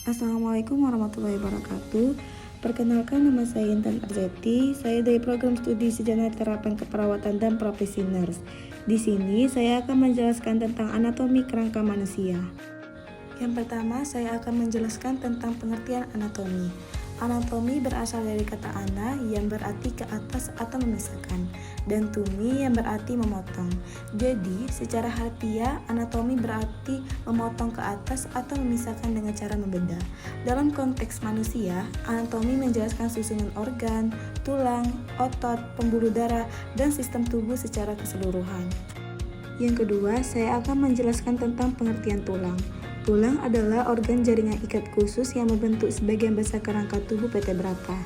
Assalamualaikum warahmatullahi wabarakatuh. Perkenalkan, nama saya Intan Arzeti. Saya dari program studi Sejarah Terapan Keperawatan dan Profesi Nurse. Di sini saya akan menjelaskan tentang anatomi kerangka manusia. Yang pertama, saya akan menjelaskan tentang pengertian anatomi. Anatomi berasal dari kata ana yang berarti ke atas atau memisahkan, dan tumi yang berarti memotong. Jadi, secara harfiah, anatomi berarti memotong ke atas atau memisahkan dengan cara membedah. Dalam konteks manusia, anatomi menjelaskan susunan organ, tulang, otot, pembuluh darah, dan sistem tubuh secara keseluruhan. Yang kedua, saya akan menjelaskan tentang pengertian tulang. Tulang adalah organ jaringan ikat khusus yang membentuk sebagian besar kerangka tubuh vertebrata.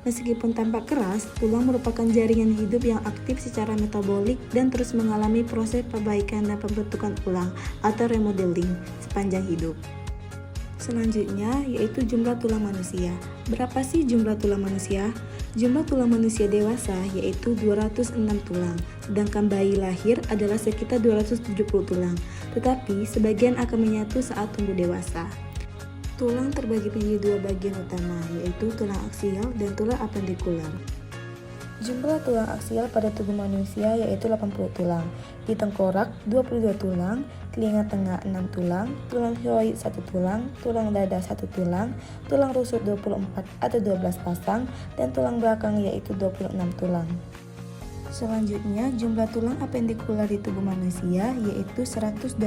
Meskipun tampak keras, tulang merupakan jaringan hidup yang aktif secara metabolik dan terus mengalami proses perbaikan dan pembentukan ulang atau remodeling sepanjang hidup. Selanjutnya yaitu jumlah tulang manusia. Berapa sih jumlah tulang manusia? Jumlah tulang manusia dewasa yaitu 206 tulang, sedangkan bayi lahir adalah sekitar 270 tulang, tetapi sebagian akan menyatu saat tumbuh dewasa. Tulang terbagi menjadi dua bagian utama, yaitu tulang aksial dan tulang apendikular. Jumlah tulang aksial pada tubuh manusia yaitu 80 tulang, di tengkorak 22 tulang, telinga tengah 6 tulang, tulang hyoid 1 tulang, tulang dada 1 tulang, tulang rusuk 24 atau 12 pasang, dan tulang belakang yaitu 26 tulang. Selanjutnya, jumlah tulang apendikular di tubuh manusia yaitu 126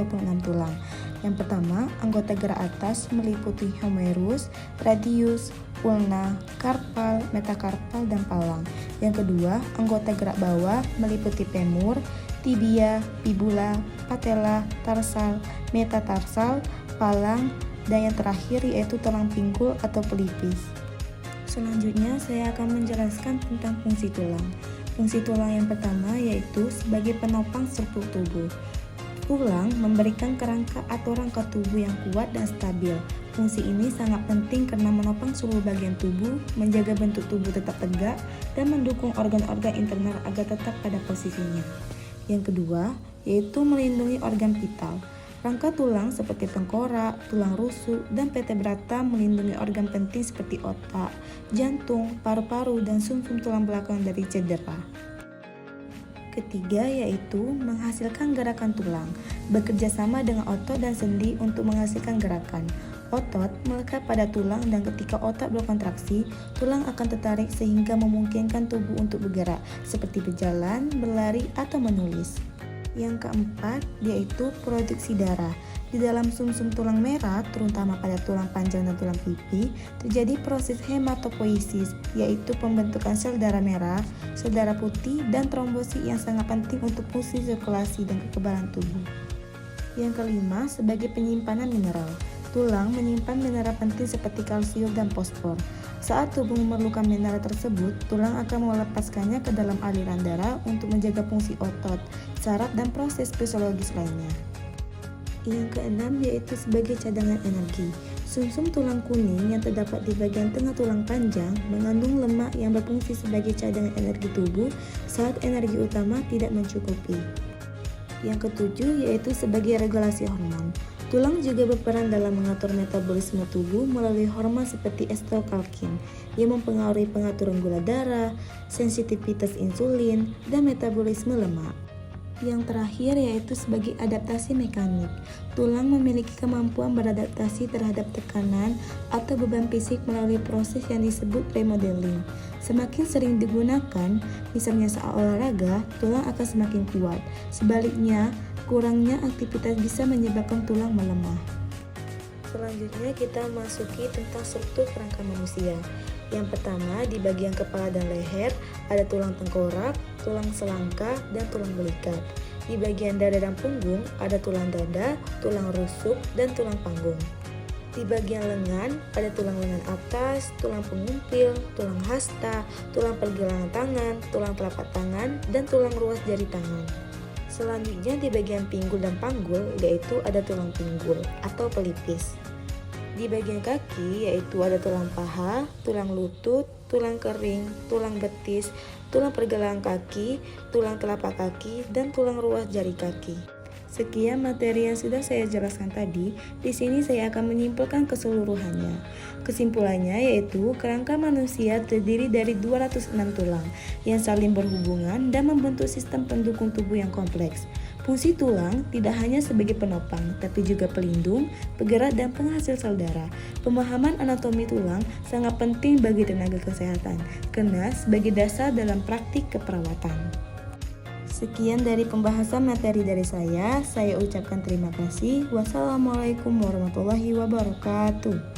tulang. Yang pertama, anggota gerak atas meliputi humerus, radius, ulna, karpal, metakarpal, dan palang. Yang kedua, anggota gerak bawah meliputi femur, tibia, fibula, patella, tarsal, metatarsal, palang, dan yang terakhir yaitu tulang pinggul atau pelipis. Selanjutnya, saya akan menjelaskan tentang fungsi tulang. Fungsi tulang yang pertama yaitu sebagai penopang struktur tubuh. Tulang memberikan kerangka atau rangka tubuh yang kuat dan stabil. Fungsi ini sangat penting karena menopang seluruh bagian tubuh, menjaga bentuk tubuh tetap tegak, dan mendukung organ-organ internal agar tetap pada posisinya. Yang kedua, yaitu melindungi organ vital. Rangka tulang seperti tengkorak, tulang rusuk, dan vertebrata melindungi organ penting seperti otak, jantung, paru-paru, dan sumsum tulang belakang dari cedera. Ketiga yaitu menghasilkan gerakan tulang, bekerja sama dengan otot dan sendi untuk menghasilkan gerakan. Otot melekat pada tulang dan ketika otot berkontraksi, tulang akan tertarik sehingga memungkinkan tubuh untuk bergerak, seperti berjalan, berlari, atau menulis. Yang keempat yaitu produksi darah. Di dalam sumsum tulang merah, terutama pada tulang panjang dan tulang pipi, terjadi proses hematopoiesis, yaitu pembentukan sel darah merah, sel darah putih, dan trombosit yang sangat penting untuk fungsi sirkulasi dan kekebalan tubuh. Yang kelima, sebagai penyimpanan mineral. Tulang menyimpan mineral penting seperti kalsium dan fosfor. Saat tubuh memerlukan mineral tersebut, tulang akan melepaskannya ke dalam aliran darah untuk menjaga fungsi otot, saraf, dan proses fisiologis lainnya. Yang keenam yaitu sebagai cadangan energi. Sumsum tulang kuning yang terdapat di bagian tengah tulang panjang mengandung lemak yang berfungsi sebagai cadangan energi tubuh saat energi utama tidak mencukupi. Yang ketujuh yaitu sebagai regulasi hormon. Tulang juga berperan dalam mengatur metabolisme tubuh melalui hormon seperti acetylcholine yang mempengaruhi pengaturan gula darah, sensitivitas insulin, dan metabolisme lemak. Yang terakhir yaitu sebagai adaptasi mekanik. Tulang memiliki kemampuan beradaptasi terhadap tekanan atau beban fisik melalui proses yang disebut remodeling. Semakin sering digunakan, misalnya saat olahraga, tulang akan semakin kuat. Sebaliknya, kurangnya aktivitas bisa menyebabkan tulang melemah. Selanjutnya kita masuki tentang struktur kerangka manusia. Yang pertama, di bagian kepala dan leher ada tulang tengkorak, tulang selangka, dan tulang belikat. Di bagian dada dan punggung ada tulang dada, tulang rusuk, dan tulang panggung. Di bagian lengan ada tulang lengan atas, tulang pengumpil, tulang hasta, tulang pergelangan tangan, tulang telapak tangan, dan tulang ruas jari tangan. Selanjutnya di bagian pinggul dan panggul yaitu ada tulang pinggul atau pelipis. Di bagian kaki yaitu ada tulang paha, tulang lutut, tulang kering, tulang betis, tulang pergelangan kaki, tulang telapak kaki, dan tulang ruas jari kaki. Sekian materi yang sudah saya jelaskan tadi. Di sini saya akan menyimpulkan keseluruhannya. Kesimpulannya yaitu kerangka manusia terdiri dari 206 tulang yang saling berhubungan dan membentuk sistem pendukung tubuh yang kompleks. Fungsi tulang tidak hanya sebagai penopang, tapi juga pelindung, penggerak, dan penghasil sel darah. Pemahaman anatomi tulang sangat penting bagi tenaga kesehatan, karena sebagai dasar dalam praktik keperawatan. Sekian dari pembahasan materi dari saya ucapkan terima kasih. Wassalamualaikum warahmatullahi wabarakatuh.